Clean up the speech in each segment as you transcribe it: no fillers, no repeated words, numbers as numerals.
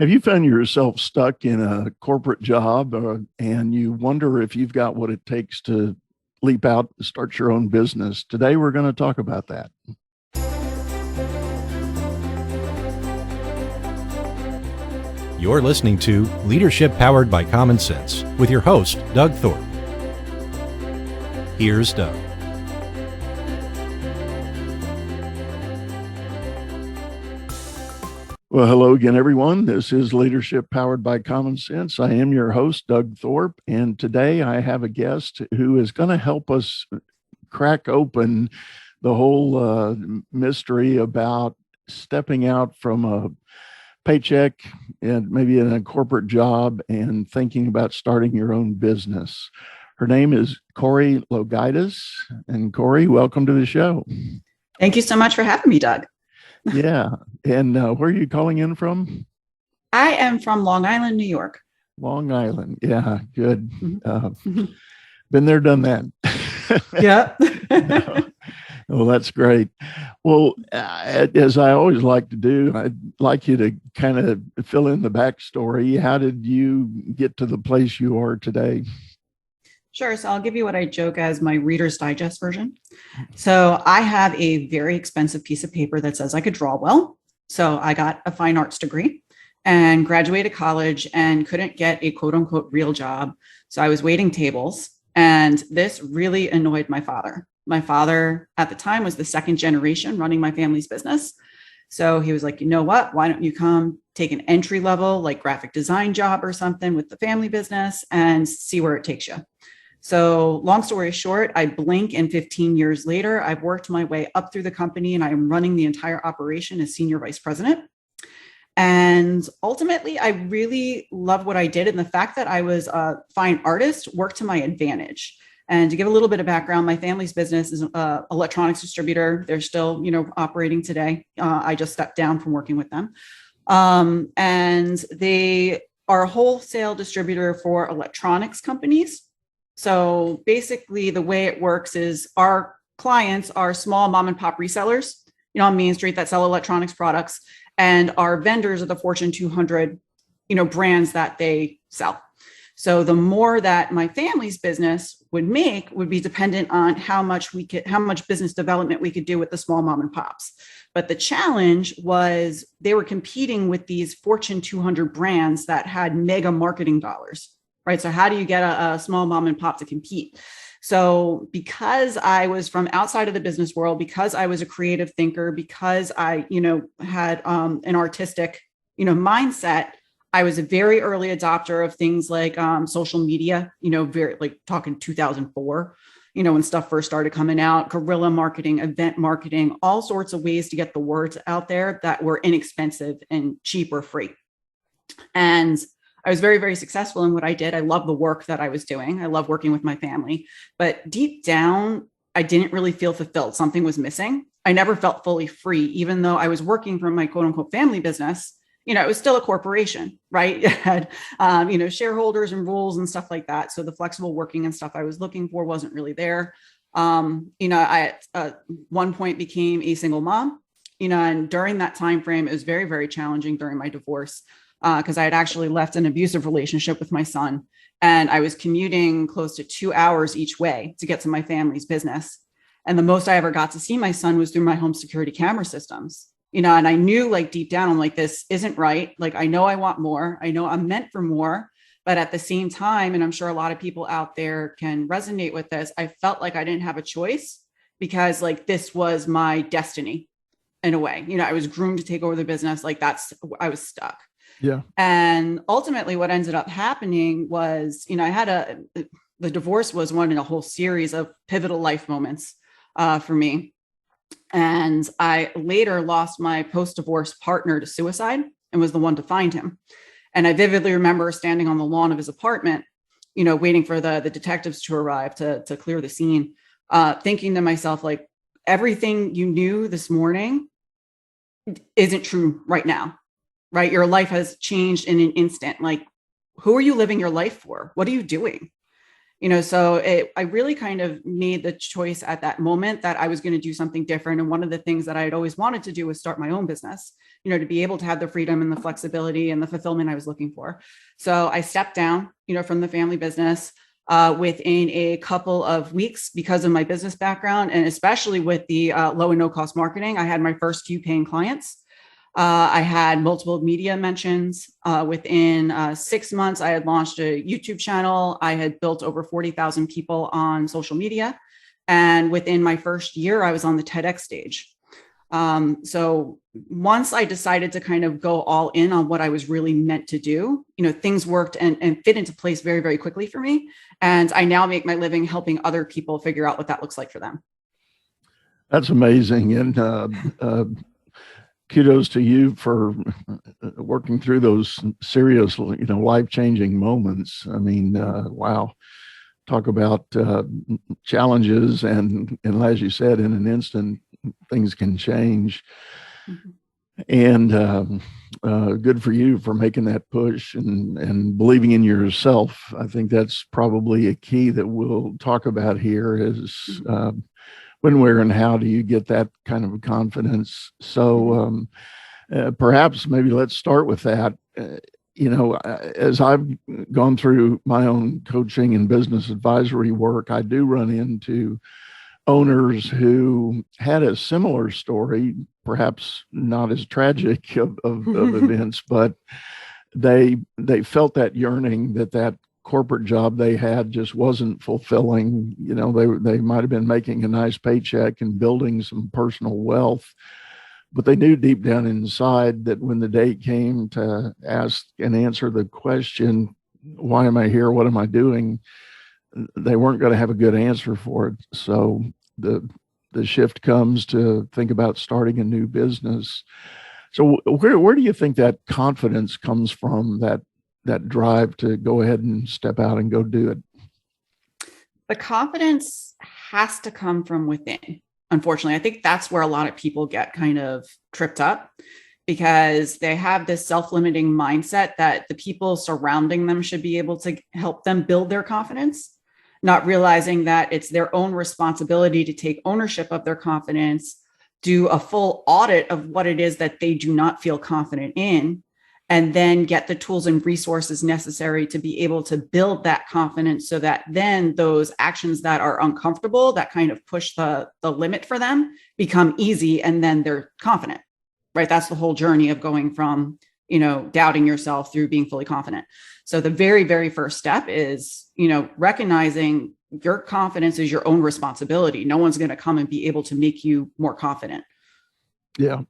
Have you found yourself stuck in a corporate job and you wonder if you've got what it takes to leap out and start your own business? Today, we're going to talk about that. You're listening to Leadership Powered by Common Sense with your host, Doug Thorpe. Here's Doug. Well, hello again, everyone. This is Leadership Powered by Common Sense. I am your host, Doug Thorpe, and today I have a guest who is going to help us crack open the whole mystery about stepping out from a paycheck and maybe in a corporate job and thinking about starting your own business. Her name is Corey Logaitis. And Corey, welcome to the show. Thank you so much for having me, Doug. Yeah. And where are you calling in from? I am from Long Island, New York. Long Island. Yeah, good. Been there, done that. Yeah. Well, that's great. Well, as I always like to do, I'd like you to kind of fill in the backstory. How did you get to the place you are today? Sure. So I'll give you what I joke as my Reader's Digest version. So I have a very expensive piece of paper that says I could draw well. So I got a fine arts degree and graduated college and couldn't get a quote unquote real job. So I was waiting tables, and this really annoyed my father. My father at the time was the second generation running my family's business. So he was like, you know what, why don't you come take an entry level like graphic design job or something with the family business and see where it takes you. So long story short, I blink and 15 years later, I've worked my way up through the company and I am running the entire operation as senior vice president. And ultimately, I really love what I did. And the fact that I was a fine artist worked to my advantage. And to give a little bit of background, my family's business is an electronics distributor. They're still, operating today. I just stepped down from working with them. And they are a wholesale distributor for electronics companies. So basically the way it works is our clients are small mom and pop resellers, on Main Street that sell electronics products, and our vendors are the Fortune 200, brands that they sell. So the more that my family's business would make would be dependent on how much business development we could do with the small mom and pops. But the challenge was they were competing with these Fortune 200 brands that had mega marketing dollars. Right. So how do you get a small mom and pop to compete? So because I was from outside of the business world, because I was a creative thinker, because I, had an artistic, mindset, I was a very early adopter of things like social media, very like talking 2004, when stuff first started coming out, guerrilla marketing, event marketing, all sorts of ways to get the words out there that were inexpensive and cheap or free. And I was very, very successful in what I did. I love the work that I was doing. I love working with my family, but deep down, I didn't really feel fulfilled. Something was missing. I never felt fully free, even though I was working from my quote unquote family business. It was still a corporation, right? It had, shareholders and rules and stuff like that. So the flexible working and stuff I was looking for wasn't really there. I at one point became a single mom, and during that time frame, it was very, very challenging during my divorce. Because I had actually left an abusive relationship with my son, and I was commuting close to 2 hours each way to get to my family's business. And the most I ever got to see my son was through my home security camera systems, and I knew like deep down, I'm like, this isn't right. Like, I know I want more. I know I'm meant for more. But at the same time, and I'm sure a lot of people out there can resonate with this, I felt like I didn't have a choice because like this was my destiny in a way. I was groomed to take over the business. Like I was stuck. Yeah. And ultimately what ended up happening was, I had the divorce was one in a whole series of pivotal life moments for me. And I later lost my post-divorce partner to suicide and was the one to find him. And I vividly remember standing on the lawn of his apartment, waiting for the detectives to arrive to clear the scene, thinking to myself, like, everything you knew this morning isn't true right now. Right? Your life has changed in an instant. Like, who are you living your life for? What are you doing? So I really kind of made the choice at that moment that I was going to do something different. And one of the things that I had always wanted to do was start my own business, to be able to have the freedom and the flexibility and the fulfillment I was looking for. So I stepped down, from the family business within a couple of weeks because of my business background, and especially with the low and no cost marketing. I had my first few paying clients. I had multiple media mentions. Within 6 months, I had launched a YouTube channel. I had built over 40,000 people on social media. And within my first year, I was on the TEDx stage. So once I decided to kind of go all in on what I was really meant to do, things worked and fit into place very, very quickly for me. And I now make my living helping other people figure out what that looks like for them. That's amazing. And kudos to you for working through those serious, life-changing moments. I mean, wow. Talk about challenges, and as you said, in an instant, things can change. Mm-hmm. And good for you for making that push and believing in yourself. I think that's probably a key that we'll talk about here is when, where, and how do you get that kind of confidence? So perhaps maybe let's start with that. As I've gone through my own coaching and business advisory work, I do run into owners who had a similar story, perhaps not as tragic of events, but they felt that yearning that corporate job they had just wasn't fulfilling. They might have been making a nice paycheck and building some personal wealth, but they knew deep down inside that when the day came to ask and answer the question, why am I here? What am I doing? They weren't going to have a good answer for it. So the shift comes to think about starting a new business. So where do you think that confidence comes from, that drive to go ahead and step out and go do it? The confidence has to come from within. Unfortunately, I think that's where a lot of people get kind of tripped up, because they have this self-limiting mindset that the people surrounding them should be able to help them build their confidence, not realizing that it's their own responsibility to take ownership of their confidence, do a full audit of what it is that they do not feel confident in, and then get the tools and resources necessary to be able to build that confidence, so that then those actions that are uncomfortable, that kind of push the limit for them, become easy, and then they're confident, right? That's the whole journey of going from, doubting yourself through being fully confident. So the very, very first step is, recognizing your confidence is your own responsibility. No one's going to come and be able to make you more confident. Yeah.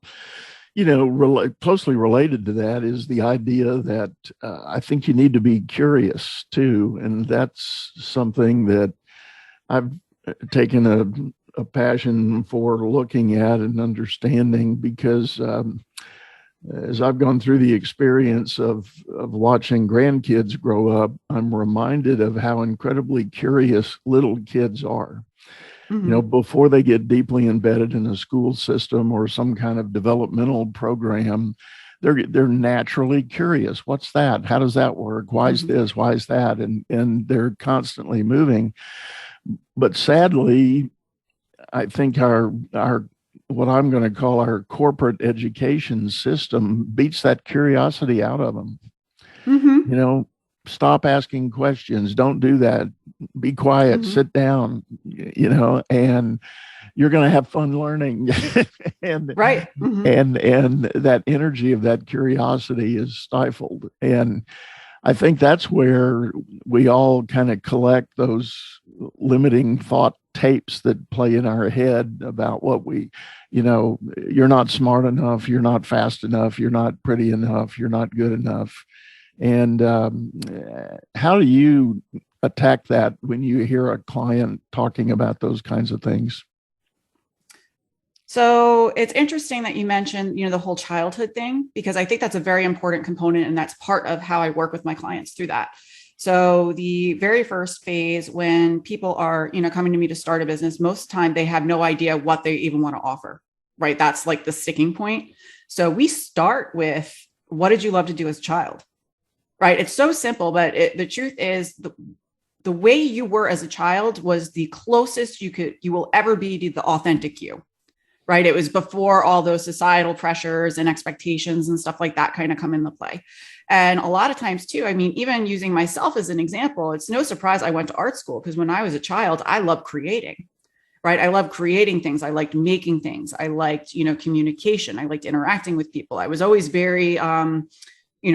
Closely related to that is the idea that I think you need to be curious too. And that's something that I've taken a passion for looking at and understanding, because as I've gone through the experience of watching grandkids grow up, I'm reminded of how incredibly curious little kids are. Mm-hmm. Before they get deeply embedded in a school system or some kind of developmental program, they're naturally curious. What's that? How does that work? Why is this? Why is that? And they're constantly moving. But sadly, I think our what I'm going to call our corporate education system beats that curiosity out of them. Mm-hmm. Stop asking questions. Don't do that. Be quiet, sit down, and you're going to have fun learning. and right. And that energy of that curiosity is stifled. And I think that's where we all kind of collect those limiting thought tapes that play in our head about what you're not smart enough, you're not fast enough, you're not pretty enough, you're not good enough. And how do you attack that when you hear a client talking about those kinds of things? So it's interesting that you mentioned, the whole childhood thing, because I think that's a very important component, and that's part of how I work with my clients through that. So the very first phase, when people are, coming to me to start a business, most of the time they have no idea what they even want to offer, right? That's like the sticking point. So we start with, what did you love to do as a child? Right? It's so simple, but the truth is the way you were as a child was the closest you will ever be to the authentic you, right? It was before all those societal pressures and expectations and stuff like that kind of come into play. And a lot of times too, I mean, even using myself as an example, it's no surprise I went to art school because when I was a child, I loved creating, right? I loved creating things. I liked making things. I liked, communication. I liked interacting with people. I was always very,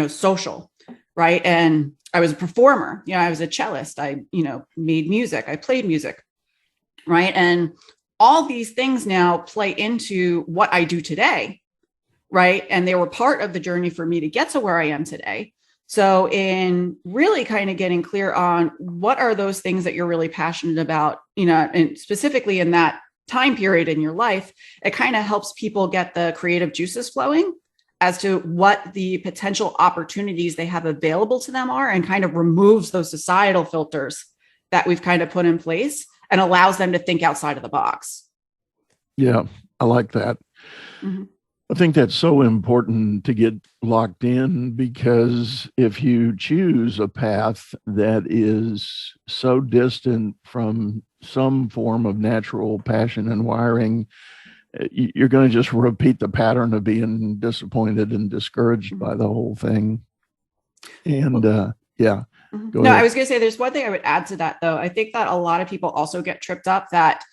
social, right? And I was a performer. I was a cellist. I, made music. I played music, right? And all these things now play into what I do today, right? And they were part of the journey for me to get to where I am today. So in really kind of getting clear on what are those things that you're really passionate about, and specifically in that time period in your life, it kind of helps people get the creative juices flowing as to what the potential opportunities they have available to them are, and kind of removes those societal filters that we've kind of put in place and allows them to think outside of the box. Yeah, I like that. Mm-hmm. I think that's so important to get locked in, because if you choose a path that is so distant from some form of natural passion and wiring, you're going to just repeat the pattern of being disappointed and discouraged by the whole thing. And yeah. No, I was going to say there's one thing I would add to that, though. I think that a lot of people also get tripped up that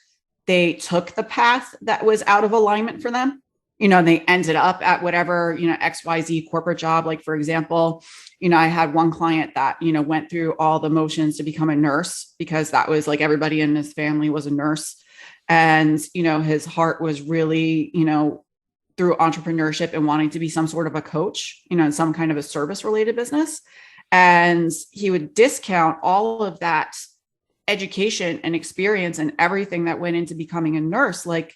they took the path that was out of alignment for them. They ended up at whatever, XYZ corporate job. Like, for example, I had one client that, went through all the motions to become a nurse because that was like everybody in his family was a nurse. And, his heart was really, through entrepreneurship and wanting to be some sort of a coach, in some kind of a service related business. And he would discount all of that education and experience and everything that went into becoming a nurse, like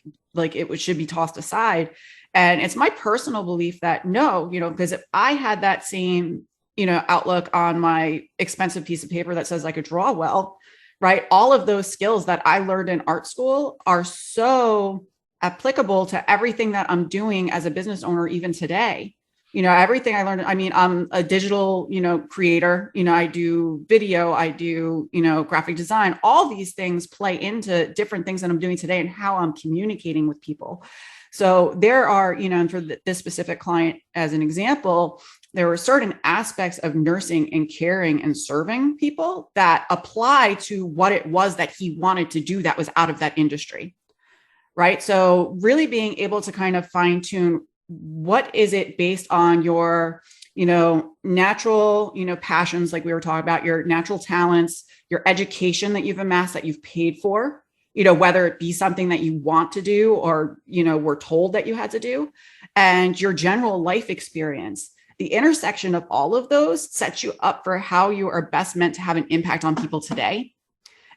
should be tossed aside. And it's my personal belief that no, because if I had that same, outlook on my expensive piece of paper that says I could draw well, right? All of those skills that I learned in art school are so applicable to everything that I'm doing as a business owner, even today. Everything I learned, I mean, I'm a digital, creator, I do video, I do, graphic design, all these things play into different things that I'm doing today and how I'm communicating with people. So there are, and for this specific client, as an example, there were certain aspects of nursing and caring and serving people that apply to what it was that he wanted to do that was out of that industry. Right. So really being able to kind of fine tune what is it based on your, natural, passions, like we were talking about, your natural talents, your education that you've amassed, that you've paid for, whether it be something that you want to do or, were told that you had to do, and your general life experience. The intersection of all of those sets you up for how you are best meant to have an impact on people today.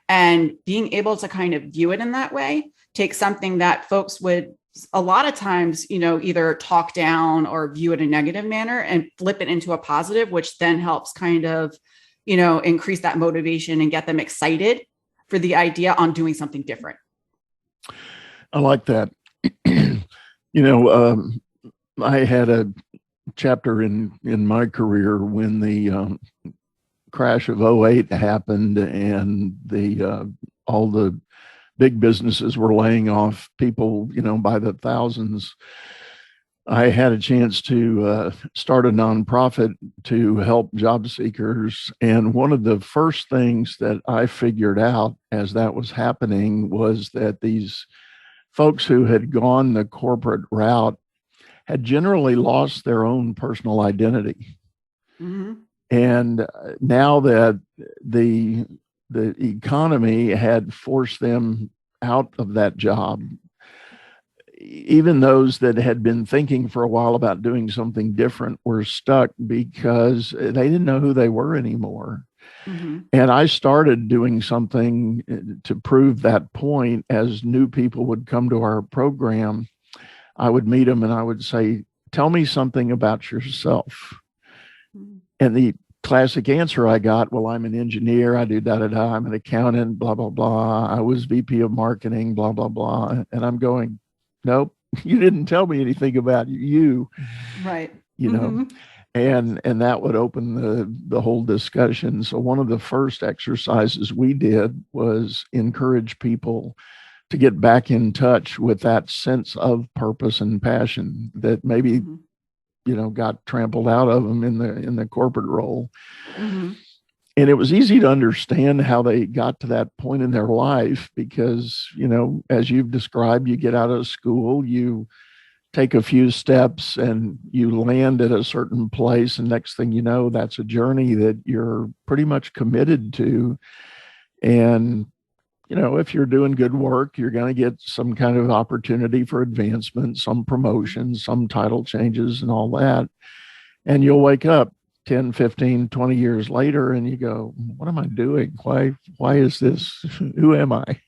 And being able to kind of view it in that way, take something that folks would a lot of times, either talk down or view it in a negative manner and flip it into a positive, which then helps kind of, increase that motivation and get them excited for the idea on doing something different. I like that. I had a chapter in my career when the crash of '08 happened, and all the big businesses were laying off people, by the thousands. I had a chance to start a nonprofit to help job seekers. And one of the first things that I figured out as that was happening was that these folks who had gone the corporate route had generally lost their own personal identity. Mm-hmm. And now that the economy had forced them out of that job, even those that had been thinking for a while about doing something different were stuck because they didn't know who they were anymore. Mm-hmm. And I started doing something to prove that point. As new people would come to our program, I would meet them and I would say, "Tell me something about yourself." Mm-hmm. And the classic answer I got, "Well, I'm an engineer, I do da-da-da, I'm an accountant, blah, blah, blah. I was VP of marketing, blah, blah, blah." And I'm going, "Nope, you didn't tell me anything about you." Right. Mm-hmm. and that would open the whole discussion. So one of the first exercises we did was encourage people to get back in touch with that sense of purpose and passion that maybe got trampled out of them in the corporate role. And it was easy to understand how they got to that point in their life because, as you've described, you get out of school, you take a few steps and you land at a certain place. And next thing you know, that's a journey that you're pretty much committed to. And, if you're doing good work, you're going to get some kind of opportunity for advancement, some promotion, some title changes and all that. And you'll wake up 10, 15, 20 years later and you go, what am I doing? Why is this? Who am I?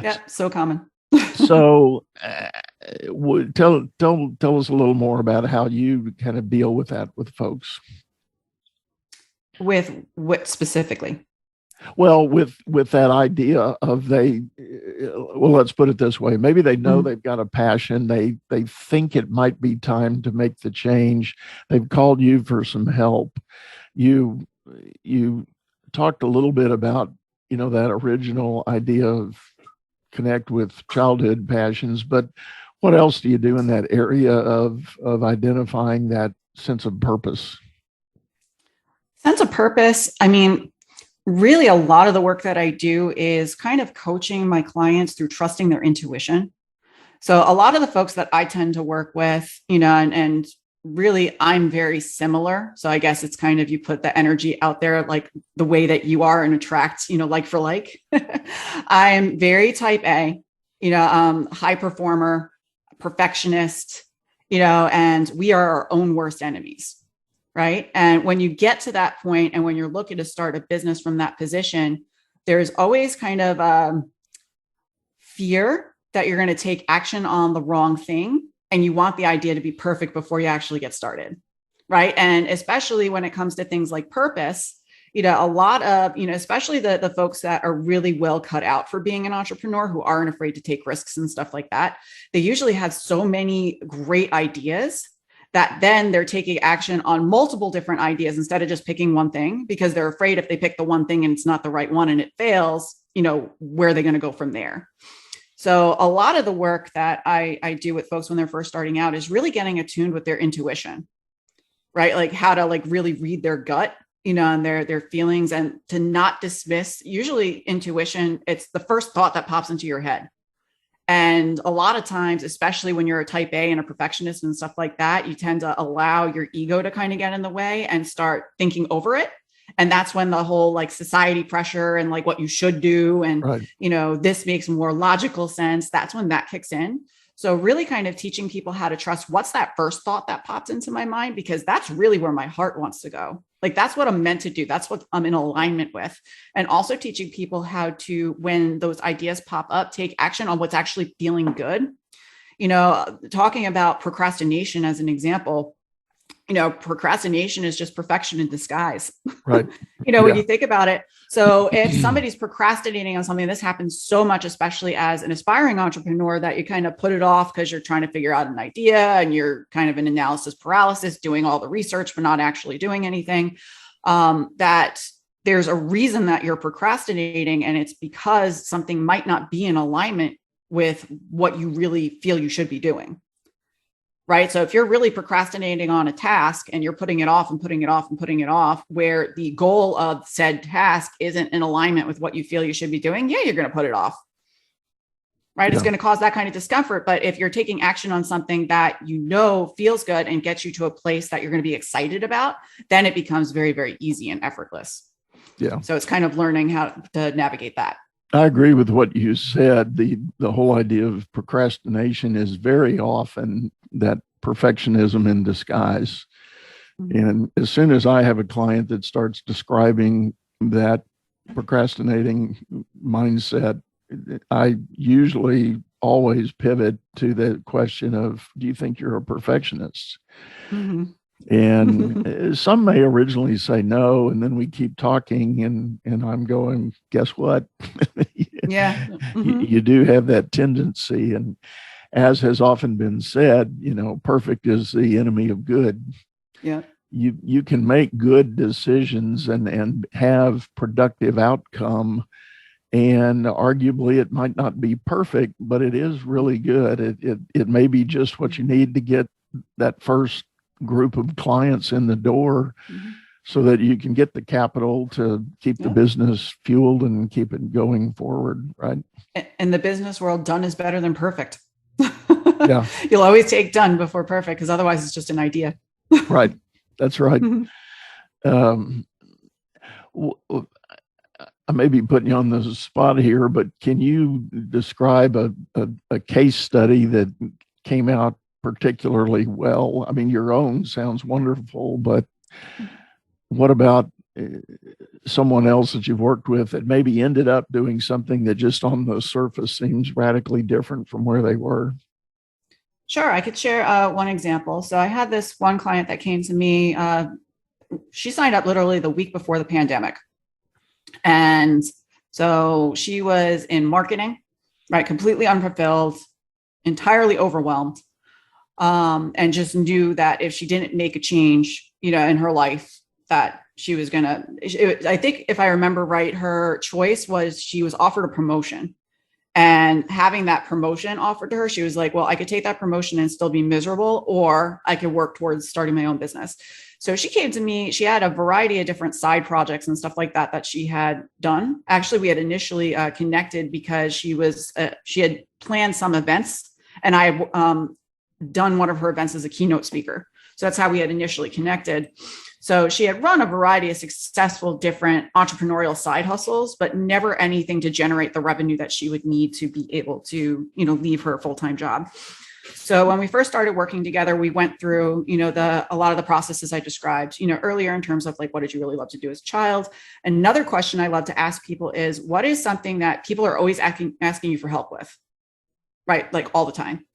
Yeah, so common. So tell us a little more about how you kind of deal with that with folks. With what specifically? Well, with that idea of let's put it this way. Maybe they know they've got a passion. They think it might be time to make the change. They've called you for some help. You talked a little bit about, that original idea of connect with childhood passions, but what else do you do in that area of identifying that sense of purpose? Sense of purpose. I mean, really a lot of the work that I do is kind of coaching my clients through trusting their intuition. So a lot of the folks that I tend to work with, and really I'm very similar. So I guess it's kind of, you put the energy out there, like the way that you are and attract, like for like. I'm very type A, high performer, perfectionist, and we are our own worst enemies. Right. And when you get to that point and when you're looking to start a business from that position, there's always kind of fear that you're going to take action on the wrong thing. And you want the idea to be perfect before you actually get started. Right. And especially when it comes to things like purpose, a lot of, especially the folks that are really well cut out for being an entrepreneur who aren't afraid to take risks and stuff like that. They usually have so many great ideas that then they're taking action on multiple different ideas instead of just picking one thing, because they're afraid if they pick the one thing and it's not the right one and it fails, where are they going to go from there? So a lot of the work that I do with folks when they're first starting out is really getting attuned with their intuition, right? Like how to really read their gut, and their feelings, and to not dismiss. Usually intuition, it's the first thought that pops into your head. And a lot of times, especially when you're a type A and a perfectionist and stuff like that, you tend to allow your ego to kind of get in the way and start thinking over it. And that's when the whole society pressure and what you should do. And, right. This makes more logical sense. That's when that kicks in. So really kind of teaching people how to trust what's that first thought that pops into my mind, because that's really where my heart wants to go. That's what I'm meant to do. That's what I'm in alignment with. And also teaching people how to, when those ideas pop up, take action on what's actually feeling good. Talking about procrastination as an example, procrastination is just perfection in disguise. Right. When you think about it. So if somebody's procrastinating on something, this happens so much, especially as an aspiring entrepreneur, that you kind of put it off because you're trying to figure out an idea and you're kind of in analysis paralysis, doing all the research, but not actually doing anything. That there's a reason that you're procrastinating, and it's because something might not be in alignment with what you really feel you should be doing. Right. So if you're really procrastinating on a task and you're putting it off and putting it off and putting it off, where the goal of said task isn't in alignment with what you feel you should be doing, you're going to put it off. Right. Yeah. It's going to cause that kind of discomfort. But if you're taking action on something that feels good and gets you to a place that you're going to be excited about, then it becomes very, very easy and effortless. Yeah. So it's kind of learning how to navigate that. I agree with what you said. The whole idea of procrastination is very often that perfectionism in disguise. Mm-hmm. And as soon as I have a client that starts describing that procrastinating mindset, I usually always pivot to the question of, do you think you're a perfectionist? Mm-hmm. And some may originally say no, and then we keep talking, and I'm going, guess what? Yeah. Mm-hmm. You do have that tendency. as has often been said, perfect is the enemy of good. Yeah. You can make good decisions and have productive outcome, and arguably it might not be perfect, but it is really good. It may be just what you need to get that first group of clients in the door, so that you can get the capital to keep the business fueled and keep it going forward, right? In the business world, done is better than perfect. Yeah. You'll always take done before perfect, because otherwise it's just an idea. Right. That's right. I may be putting you on the spot here, but can you describe a case study that came out particularly well? I mean, your own sounds wonderful, but what about someone else that you've worked with that maybe ended up doing something that just on the surface seems radically different from where they were? Sure, I could share one example. So I had this one client that came to me. She signed up literally the week before the pandemic. And so she was in marketing, right? Completely unfulfilled, entirely overwhelmed, and just knew that if she didn't make a change, in her life, that she was I think if I remember right, her choice was she was offered a promotion. And having that promotion offered to her, she was like, well, I could take that promotion and still be miserable, or I could work towards starting my own business. So she came to me. She had a variety of different side projects and stuff like that she had done. Actually, we had initially connected because she had planned some events, and I had done one of her events as a keynote speaker. So that's how we had initially connected. So she had run a variety of successful different entrepreneurial side hustles, but never anything to generate the revenue that she would need to be able to, leave her full-time job. So when we first started working together, we went through, a lot of the processes I described, earlier, in terms of like, what did you really love to do as a child? Another question I love to ask people is, what is something that people are always asking you for help with? Right? Like all the time.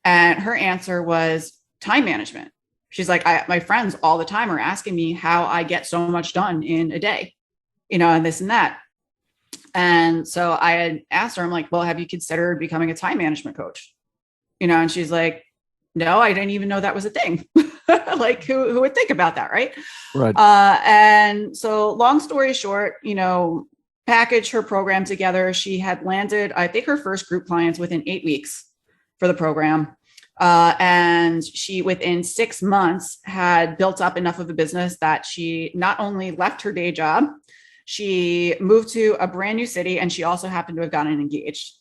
And her answer was time management. She's like, my friends all the time are asking me how I get so much done in a day, and this and that. And so I had asked her, I'm like, well, have you considered becoming a time management coach? And she's like, no, I didn't even know that was a thing. Like who would think about that? Right. Right. And so long story short, packaged her program together. She had landed, I think, her first group clients within 8 weeks for the program. And she, within 6 months, had built up enough of a business that she not only left her day job, she moved to a brand new city, and she also happened to have gotten engaged.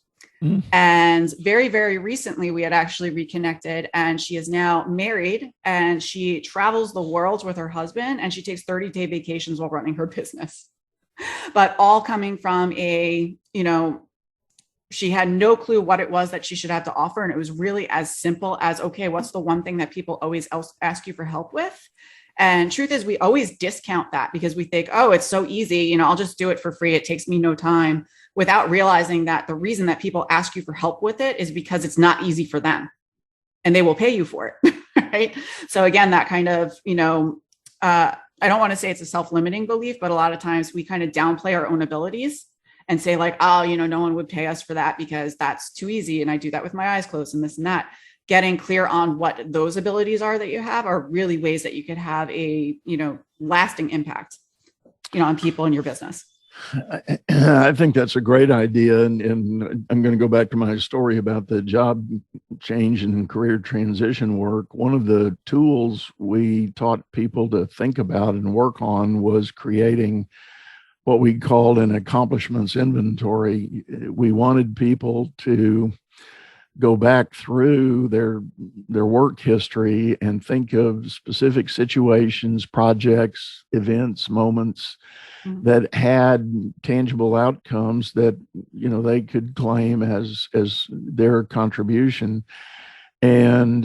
And very, very recently, we had actually reconnected, and she is now married, and she travels the world with her husband, and she takes 30-day vacations while running her business. But all coming from she had no clue what it was that she should have to offer. And it was really as simple as, okay, what's the one thing that people always ask you for help with? And truth is, we always discount that because we think, oh, it's so easy. I'll just do it for free. It takes me no time, without realizing that the reason that people ask you for help with it is because it's not easy for them, and they will pay you for it. Right. So again, that kind of, I don't want to say it's a self-limiting belief, but a lot of times we kind of downplay our own abilities and say like, oh, no one would pay us for that because that's too easy. And I do that with my eyes closed and this and that. Getting clear on what those abilities are that you have are really ways that you could have a, lasting impact, on people in your business. I think that's a great idea. And I'm going to go back to my story about the job change and career transition work. One of the tools we taught people to think about and work on was creating what we called an accomplishments inventory. We wanted people to go back through their work history and think of specific situations, projects, events, moments that had tangible outcomes that they could claim as their contribution. And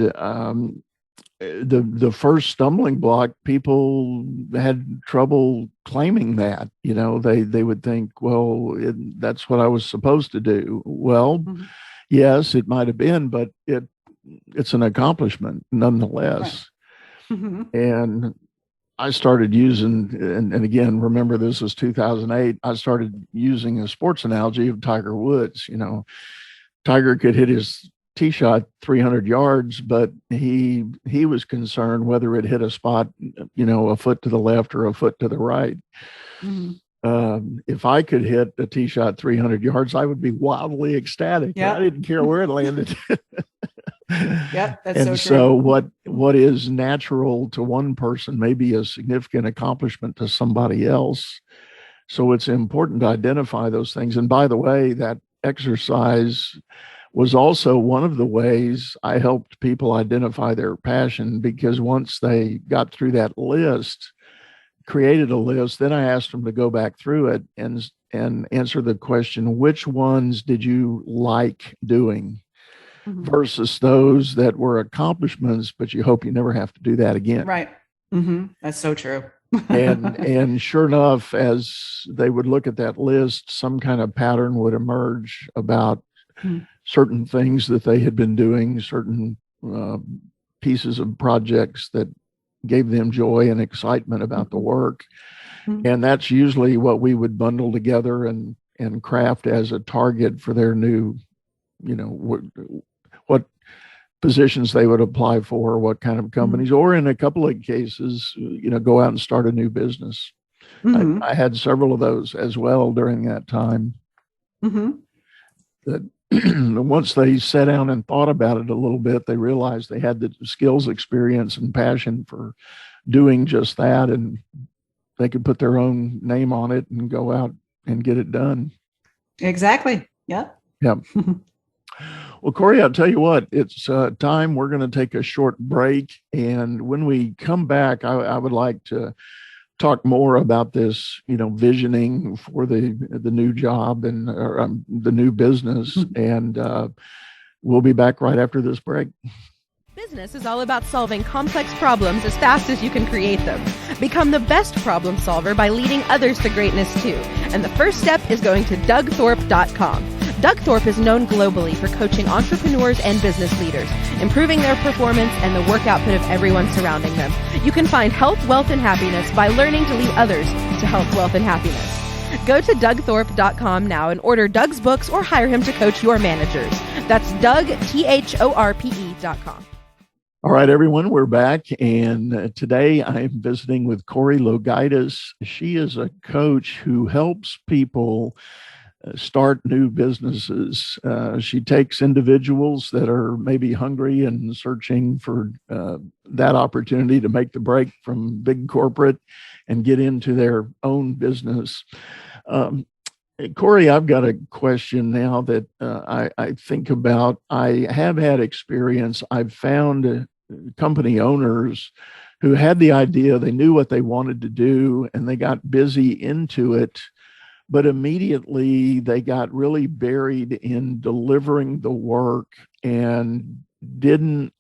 the first stumbling block, people had trouble claiming that. They would think, well, that's what I was supposed to do. Well, yes, it might have been, but it's an accomplishment nonetheless. Right. And I started using, and again, remember this was 2008, I started using a sports analogy of Tiger Woods. Tiger could hit his tee shot 300 yards, but he was concerned whether it hit a spot, a foot to the left or a foot to the right. Mhm. If I could hit a tee shot 300 yards, I would be wildly ecstatic. Yeah. I didn't care where it landed. Yep, that's And so true. what is natural to one person may be a significant accomplishment to somebody else. So it's important to identify those things. And by the way, that exercise was also one of the ways I helped people identify their passion, because once they got through that list, created a list, then I asked them to go back through it and answer the question, which ones did you like doing Mhm. versus those that were accomplishments, but you hope you never have to do that again. Right. That's so true. And sure enough, as they would look at that list, some kind of pattern would emerge about Mhm. certain things that they had been doing, certain pieces of projects that gave them joy and excitement about the work. Mhm. And that's usually what we would bundle together and craft as a target for their new, what positions they would apply for, what kind of companies, or in a couple of cases, go out and start a new business. Mhm. I had several of those as well during that time. Mhm. That once they sat down and thought about it a little bit, they realized they had the skills, experience, and passion for doing just that, and they could put their own name on it and go out and get it done. Exactly. Yep. Yeah. Well, Corey, I'll tell you what, it's time. We're going to take a short break. And when we come back, I would like to talk more about this, visioning for the new job and the new business. And we'll be back right after this break. Business is all about solving complex problems as fast as you can create them. Become the best problem solver by leading others to greatness too. And the first step is going to DougThorpe.com. Doug Thorpe is known globally for coaching entrepreneurs and business leaders, improving their performance and the work output of everyone surrounding them. You can find health, wealth, and happiness by learning to lead others to health, wealth, and happiness. Go to DougThorpe.com now and order Doug's books or hire him to coach your managers. That's DougThorpe.com. All right, everyone, we're back. And today I am visiting with Corey Logaitis. She is a coach who helps people start new businesses. She takes individuals that are maybe hungry and searching for that opportunity to make the break from big corporate and get into their own business. Corey, I've got a question now that I think about. I have had experience. I've found company owners who had the idea, they knew what they wanted to do, and they got busy into it. But immediately they got really buried in delivering the work and didn't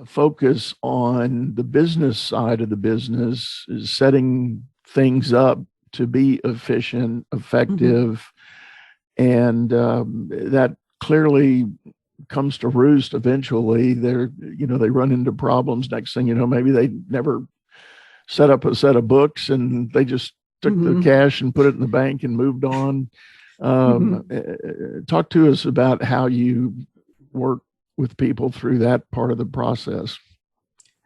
focus on the business side of the business, setting things up to be efficient, effective. And that clearly comes to roost eventually. They run into problems. Next thing you know, maybe they never set up a set of books and they just took the cash and put it in the bank and moved on. Talk to us about how you work with people through that part of the process.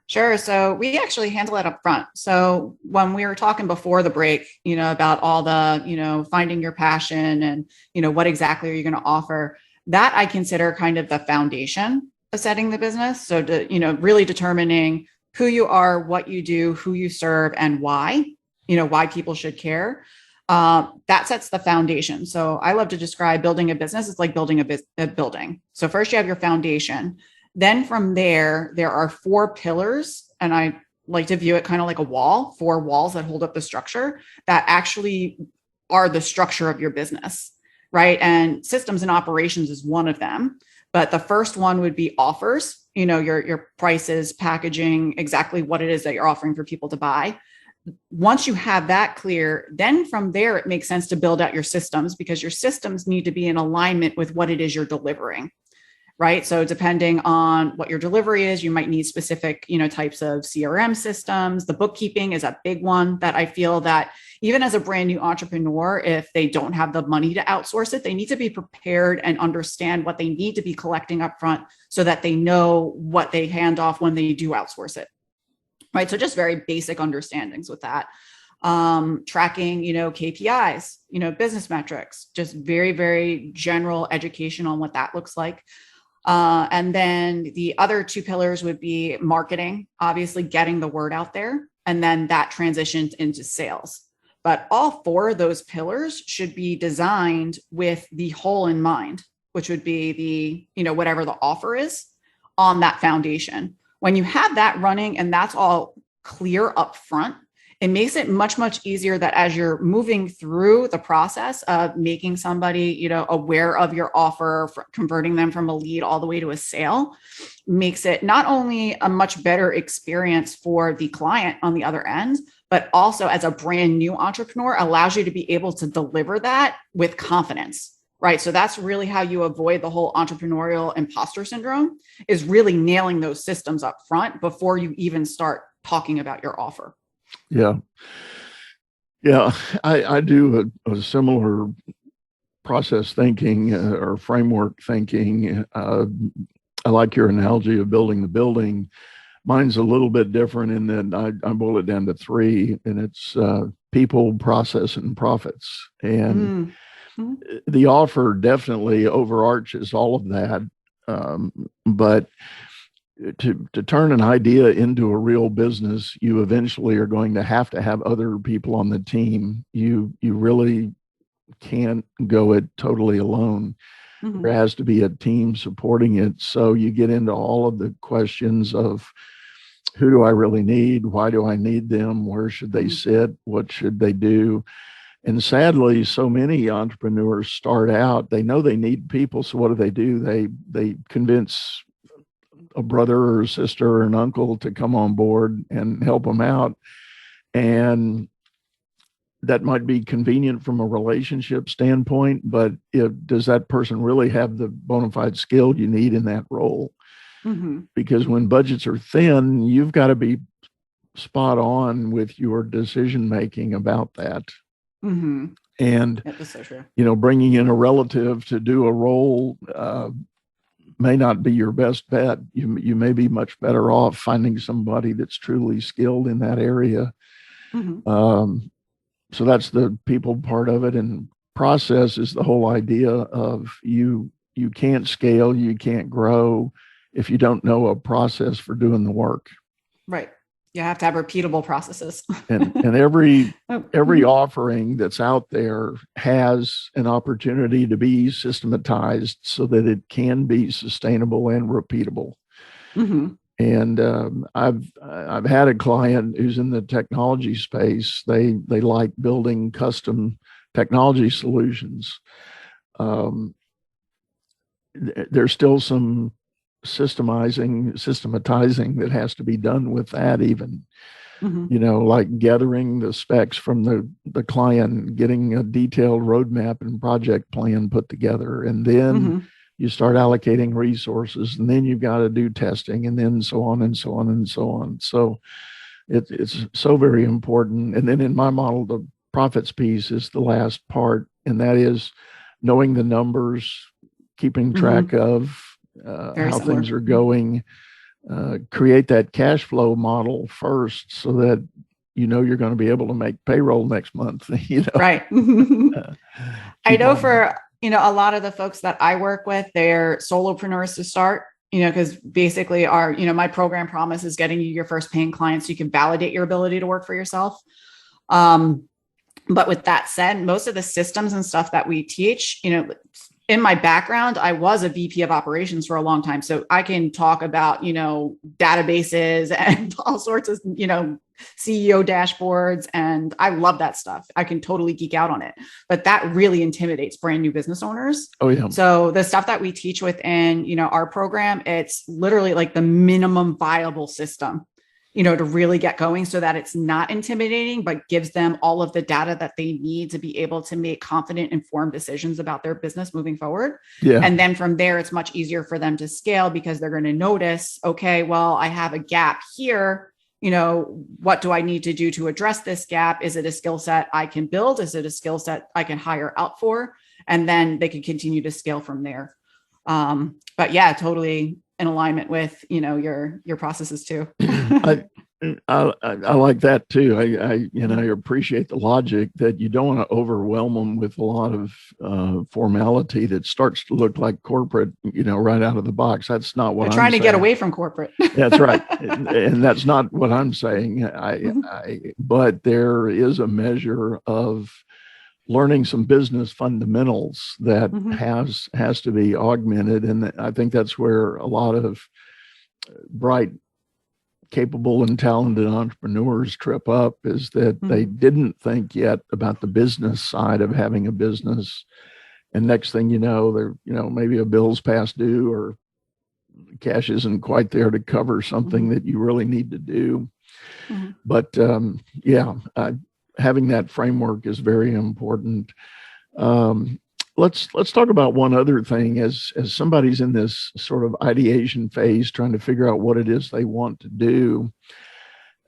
Sure. So we actually handle it up front. So when we were talking before the break, about all the, finding your passion and, what exactly are you going to offer, that I consider kind of the foundation of setting the business. So really determining who you are, what you do, who you serve, and why. Why people should care. That sets the foundation. So I love to describe building a business. It's like building a building. So first you have your foundation. Then from there are 4 pillars. And I like to view it kind of like a wall, 4 walls that hold up the structure that actually are the structure of your business, right? And systems and operations is one of them. But the first one would be offers, your prices, packaging, exactly what it is that you're offering for people to buy. Once you have that clear, then from there, it makes sense to build out your systems, because your systems need to be in alignment with what it is you're delivering. right? So depending on what your delivery is, you might need specific, types of CRM systems. The bookkeeping is a big one that I feel that even as a brand new entrepreneur, if they don't have the money to outsource it, they need to be prepared and understand what they need to be collecting up front so that they know what they hand off when they do outsource it, right? So just very basic understandings with that. Tracking, KPIs, business metrics, just very, very general education on what that looks like. And then the other two pillars would be marketing, obviously getting the word out there, and then that transitions into sales. But all four of those pillars should be designed with the whole in mind, which would be the, whatever the offer is on that foundation. When you have that running and that's all clear up front, it makes it much, much easier that as you're moving through the process of making somebody, aware of your offer, converting them from a lead all the way to a sale, makes it not only a much better experience for the client on the other end, but also as a brand new entrepreneur allows you to be able to deliver that with confidence, right? So that's really how you avoid the whole entrepreneurial imposter syndrome, is really nailing those systems up front before you even start talking about your offer. Yeah. Yeah. I do a similar process thinking or framework thinking. I like your analogy of building the building. Mine's a little bit different in that I boil it down to three, and it's people, process, and profits. And the offer definitely overarches all of that. But to turn an idea into a real business, you eventually are going to have other people on the team. You really can't go it totally alone. Mm-hmm. There has to be a team supporting it. So you get into all of the questions of, who do I really need? Why do I need them? Where should they sit? What should they do? And sadly, so many entrepreneurs start out, they know they need people. So what do? They convince a brother or a sister or an uncle to come on board and help them out. And that might be convenient from a relationship standpoint, but does that person really have the bona fide skill you need in that role? Mm-hmm. Because when budgets are thin, you've got to be spot on with your decision making about that. Mm-hmm. And, that's so true. Bringing in a relative to do a role may not be your best bet. You may be much better off finding somebody that's truly skilled in that area. Mm-hmm. So that's the people part of it. And process is the whole idea of you can't scale, you can't grow if you don't know a process for doing the work. Right. You have to have repeatable processes. and every offering that's out there has an opportunity to be systematized so that it can be sustainable and repeatable. Mm-hmm. And I've had a client who's in the technology space. They like building custom technology solutions. There's still some systematizing that has to be done with that even. Mm-hmm. Like gathering the specs from the client, getting a detailed roadmap and project plan put together, and then mm-hmm. you start allocating resources, and then you've got to do testing, and then so on and so on and so on. So it's so very important. And then in my model, the profits piece is the last part, and that is knowing the numbers, keeping track mm-hmm. of how things are going, create that cash flow model first so that you're going to be able to make payroll next month. Right. I know for a lot of the folks that I work with, they're solopreneurs to start, because basically my program promise is getting you your first paying client so you can validate your ability to work for yourself. But with that said, most of the systems and stuff that we teach, in my background, I was a VP of operations for a long time. So I can talk about, databases and all sorts of, CEO dashboards. And I love that stuff. I can totally geek out on it, but that really intimidates brand new business owners. Oh yeah. So the stuff that we teach within, our program, it's literally like the minimum viable system, to really get going so that it's not intimidating, but gives them all of the data that they need to be able to make confident, informed decisions about their business moving forward. Yeah. And then from there, it's much easier for them to scale because they're going to notice, okay, well, I have a gap here. What do I need to do to address this gap? Is it a skill set I can build? Is it a skill set I can hire out for? And then they can continue to scale from there. But yeah, totally in alignment with, your processes too. I like that too. I appreciate the logic that you don't want to overwhelm them with a lot of formality that starts to look like corporate, right out of the box. That's not what They're I'm trying to get saying. away from corporate. That's right. And that's not what I'm saying. But there is a measure of learning some business fundamentals that has to be augmented. And I think that's where a lot of bright, capable and talented entrepreneurs trip up, is that they didn't think yet about the business side of having a business. And next thing you know, they're, maybe a bill's past due or cash isn't quite there to cover something that you really need to do. But having that framework is very important. Let's talk about one other thing. As somebody's in this sort of ideation phase, trying to figure out what it is they want to do.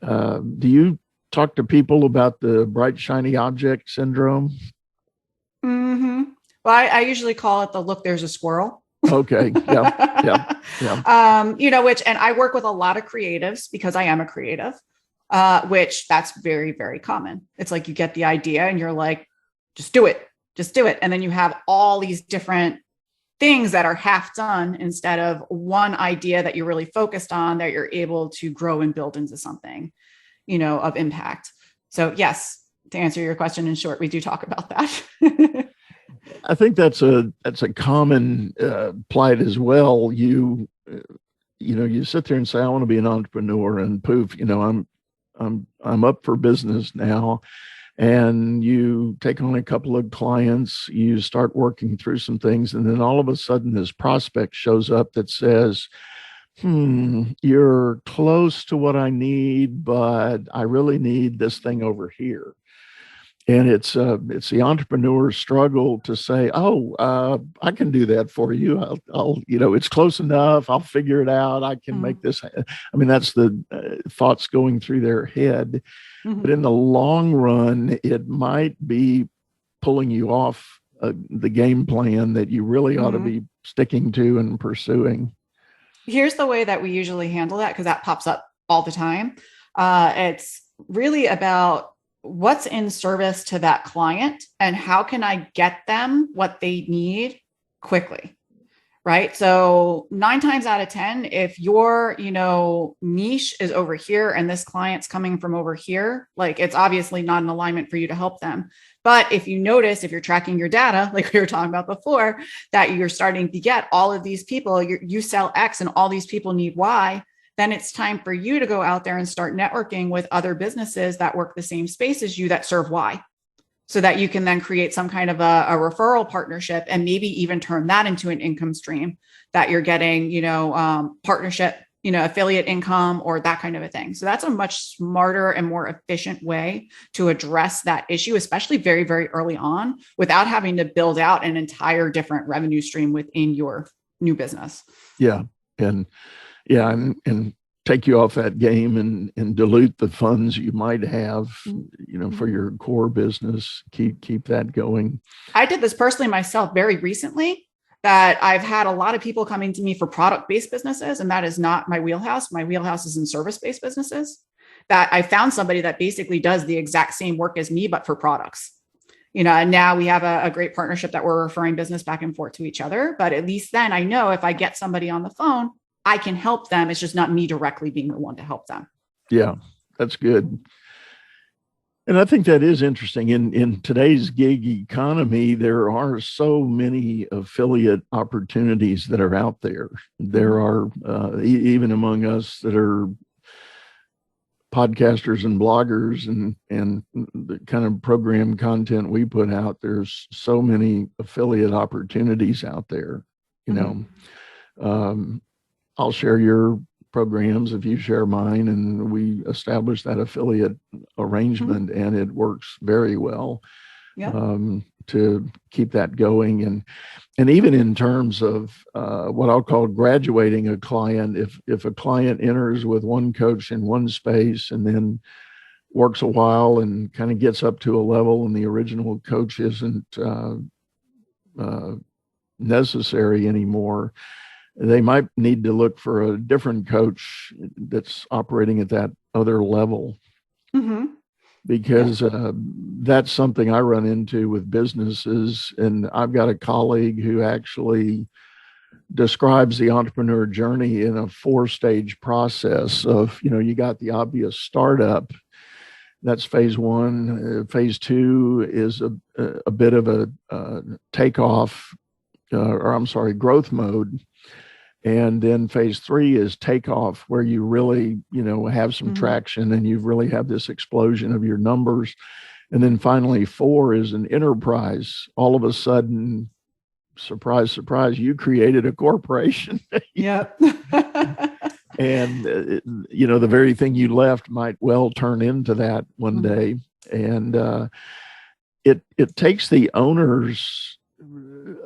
Do you talk to people about the bright, shiny object syndrome? Well, I usually call it the look, there's a squirrel. Okay. Yeah. And I work with a lot of creatives because I am a creative, which that's very, very common. It's like you get the idea and you're like, just do it. And then you have all these different things that are half done instead of one idea that you're really focused on that you're able to grow and build into something, of impact. So yes, to answer your question in short, we do talk about that. I think that's a common plight as well. You sit there and say, I want to be an entrepreneur, and poof, I'm up for business now. And you take on a couple of clients, you start working through some things, and then all of a sudden this prospect shows up that says, you're close to what I need, but I really need this thing over here. And it's the entrepreneur's struggle to say, I can do that for you. I'll it's close enough. I'll figure it out. I can make this. I mean, that's the thoughts going through their head. But in the long run, it might be pulling you off the game plan that you really ought to be sticking to and pursuing. Here's the way that we usually handle that, because that pops up all the time. It's really about what's in service to that client and how can I get them what they need quickly. Right. So 9 times out of 10, if your, niche is over here and this client's coming from over here, like it's obviously not an alignment for you to help them. But if you notice, if you're tracking your data, like we were talking about before, that you're starting to get all of these people, you sell X and all these people need Y, then it's time for you to go out there and start networking with other businesses that work the same space as you that serve Y, so that you can then create some kind of a referral partnership and maybe even turn that into an income stream that you're getting, partnership, affiliate income or that kind of a thing. So that's a much smarter and more efficient way to address that issue, especially very, very early on, without having to build out an entire different revenue stream within your new business. Yeah. And take you off that game and dilute the funds you might have, for your core business. Keep that going. I did this personally myself very recently, that I've had a lot of people coming to me for product-based businesses, and that is not my wheelhouse. My wheelhouse is in service-based businesses. That I found somebody that basically does the exact same work as me, but for products. And now we have a great partnership that we're referring business back and forth to each other. But at least then I know if I get somebody on the phone, I can help them. It's just not me directly being the one to help them. Yeah, that's good. And I think that is interesting. In today's gig economy, there are so many affiliate opportunities that are out there. There are, even among us that are podcasters and bloggers and the kind of program content we put out, there's so many affiliate opportunities out there, I'll share your programs if you share mine, and we establish that affiliate arrangement, and it works very well. Yeah. To keep that going. And even in terms of what I'll call graduating a client, if a client enters with one coach in one space and then works a while and kind of gets up to a level and the original coach isn't necessary anymore, they might need to look for a different coach that's operating at that other level. Mm-hmm. Because that's something I run into with businesses. And I've got a colleague who actually describes the entrepreneur journey in a 4-stage process of, you got the obvious startup. That's phase 1. Phase 2 is a bit of a takeoff, growth mode. And then phase 3 is takeoff, where you really, have some traction and you really have this explosion of your numbers. And then finally 4 is an enterprise. All of a sudden, surprise, surprise, you created a corporation. Yep. And, the very thing you left might well turn into that one day. And it takes the owner's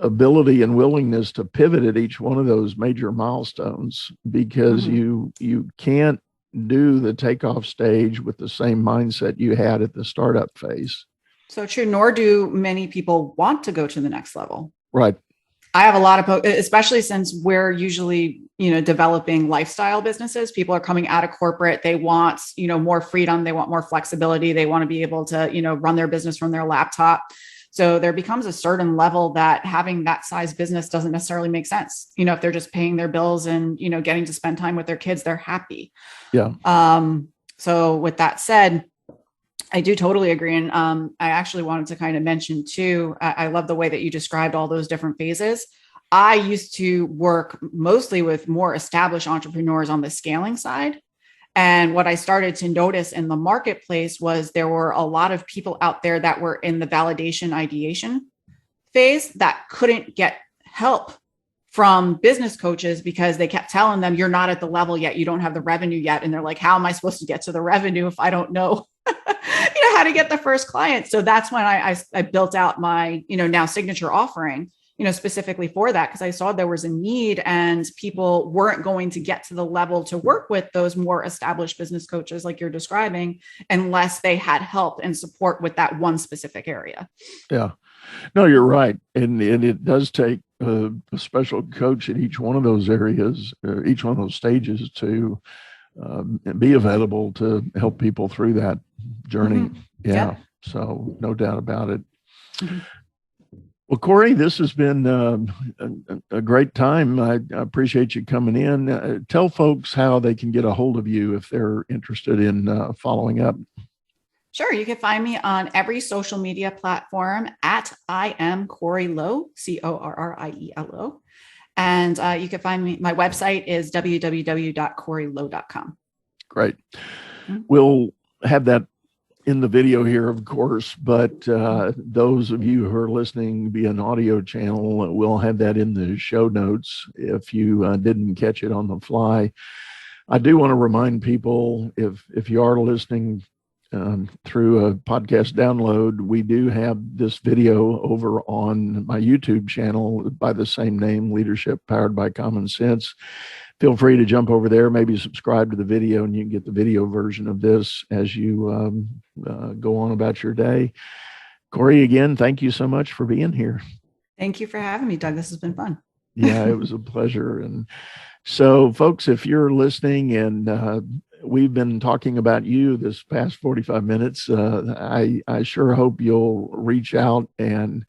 ability and willingness to pivot at each one of those major milestones, because you can't do the takeoff stage with the same mindset you had at the startup phase. So true. Nor do many people want to go to the next level. Right. I have a lot of, especially since we're usually, developing lifestyle businesses. People are coming out of corporate. They want, more freedom. They want more flexibility. They want to be able to, run their business from their laptop. So there becomes a certain level that having that size business doesn't necessarily make sense. If they're just paying their bills and, getting to spend time with their kids, they're happy. Yeah. So with that said, I do totally agree. And I actually wanted to kind of mention too, I love the way that you described all those different phases. I used to work mostly with more established entrepreneurs on the scaling side. And what I started to notice in the marketplace was there were a lot of people out there that were in the validation ideation phase that couldn't get help from business coaches because they kept telling them, you're not at the level yet. You don't have the revenue yet. And they're like, how am I supposed to get to the revenue if I don't know, how to get the first client? So that's when I built out my, now signature offering, specifically for that, because I saw there was a need and people weren't going to get to the level to work with those more established business coaches like you're describing, unless they had help and support with that one specific area. Yeah, no, you're right. And it does take a special coach in each one of those areas, each one of those stages to be available to help people through that journey. Mm-hmm. Yeah. So no doubt about it. Mm-hmm. Well, Corey, this has been a great time. I appreciate you coming in. Tell folks how they can get a hold of you if they're interested in following up. Sure. You can find me on every social media platform at I am Corey Lowe, CORRIELO. And you can find me, my website is www.coreylowe.com. Great. We'll have that in the video here, of course, but those of you who are listening via an audio channel, we'll have that in the show notes if you didn't catch it on the fly. I do want to remind people, if you are listening through a podcast download, we do have this video over on my YouTube channel by the same name, Leadership Powered by Common Sense. Feel free to jump over there, maybe subscribe to the video, and you can get the video version of this as you go on about your day. Corey, again, thank you so much for being here. Thank you for having me, Doug. This has been fun. Yeah, it was a pleasure. And so, folks, if you're listening and we've been talking about you this past 45 minutes, I sure hope you'll reach out and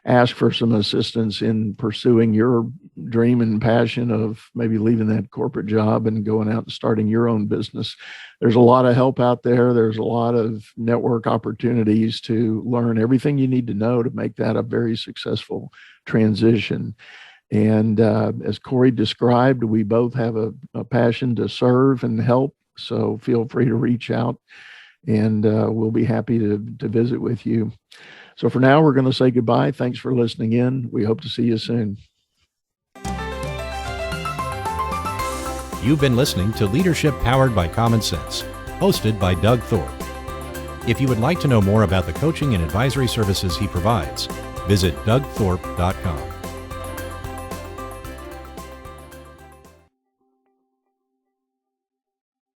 ask for some assistance in pursuing your dream and passion of maybe leaving that corporate job and going out and starting your own business. There's a lot of help out there. There's a lot of network opportunities to learn everything you need to know to make that a very successful transition. And as Corey described, we both have a passion to serve and help. So feel free to reach out and we'll be happy to visit with you. So for now, we're going to say goodbye. Thanks for listening in. We hope to see you soon. You've been listening to Leadership Powered by Common Sense, hosted by Doug Thorpe. If you would like to know more about the coaching and advisory services he provides, visit dougthorpe.com.